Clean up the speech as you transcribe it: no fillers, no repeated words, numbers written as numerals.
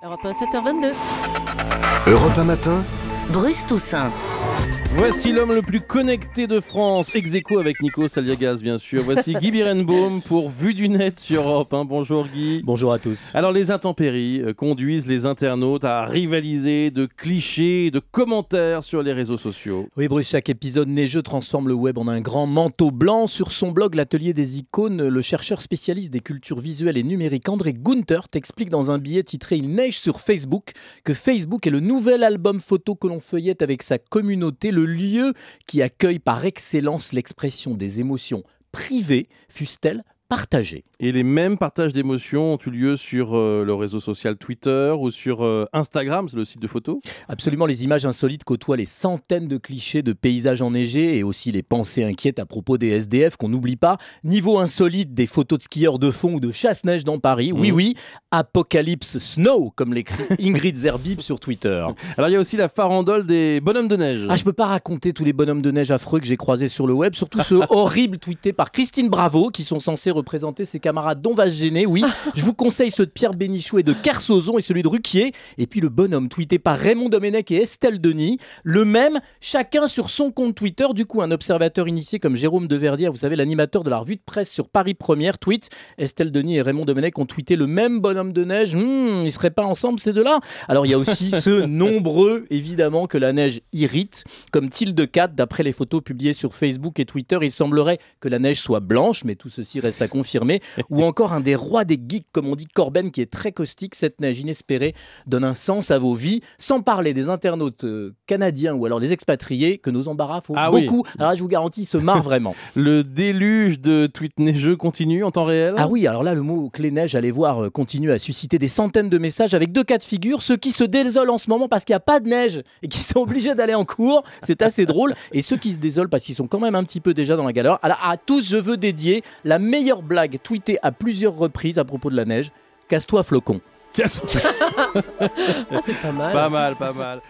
Europe 1, 7h22. Europe 1 matin, Bruce Toussaint. Voici l'homme le plus connecté de France, ex-aequo avec Nico Saliagas bien sûr. Voici Guy Birenbaum pour Vue du Net sur Europe 1. Bonjour Guy. Bonjour à tous. Alors les intempéries conduisent les internautes à rivaliser de clichés, de commentaires sur les réseaux sociaux. Oui Bruce, chaque épisode neigeux transforme le web en un grand manteau blanc. Sur son blog L'Atelier des icônes, le chercheur spécialiste des cultures visuelles et numériques André Gunther t'explique dans un billet titré « Il neige sur Facebook » que Facebook est le nouvel album photo que l'on feuillette avec sa communauté, le lieu qui accueille par excellence l'expression des émotions privées, fussent-elles partagées. Et les mêmes partages d'émotions ont eu lieu sur le réseau social Twitter ou sur Instagram, c'est le site de photos. Absolument, les images insolites côtoient les centaines de clichés de paysages enneigés et aussi les pensées inquiètes à propos des SDF qu'on n'oublie pas. Niveau insolite, des photos de skieurs de fond ou de chasse-neige dans Paris. Oui, Apocalypse Snow, comme l'écrit Ingrid Zerbib sur Twitter. Alors il y a aussi la farandole des bonhommes de neige. Ah, je peux pas raconter tous les bonhommes de neige affreux que j'ai croisés sur le web, surtout ceux horribles tweetés par Christine Bravo, qui sont censés représenter ses camarades dont va se gêner. Oui, je vous conseille ceux de Pierre Bénichou et de Kersozon et celui de Ruquier. Et puis le bonhomme tweeté par Raymond Domenech et Estelle Denis. Le même, chacun sur son compte Twitter. Du coup, un observateur initié comme Jérôme Deverdière, vous savez, l'animateur de la revue de presse sur Paris Première, tweet. Estelle Denis et Raymond Domenech ont tweeté le même bonhomme de neige. Ils seraient pas ensemble ces deux-là? Alors il y a aussi ceux nombreux, évidemment, que la neige irrite, comme Tilde 4. D'après les photos publiées sur Facebook et Twitter, il semblerait que la neige soit blanche, mais tout ceci reste à confirmer. Ou encore un des rois des geeks, comme on dit, Corben, qui est très caustique. Cette neige inespérée donne un sens à vos vies, sans parler des internautes canadiens ou alors les expatriés, que nos embarras font beaucoup. Oui. Alors là, je vous garantis, ils se marrent vraiment. Le déluge de tweets neigeux continue en temps réel? Ah oui, alors là, le mot clé neige, allez voir, continue à susciter des centaines de messages avec deux cas de figure. Ceux qui se désolent en ce moment parce qu'il n'y a pas de neige et qui sont obligés d'aller en cours, c'est assez drôle. Et ceux qui se désolent parce qu'ils sont quand même un petit peu déjà dans la galère. Alors à tous, je veux dédier la meilleure blague tweetée à plusieurs reprises à propos de la neige. Casse-toi, flocon. Ah, c'est pas mal. Pas mal, pas mal.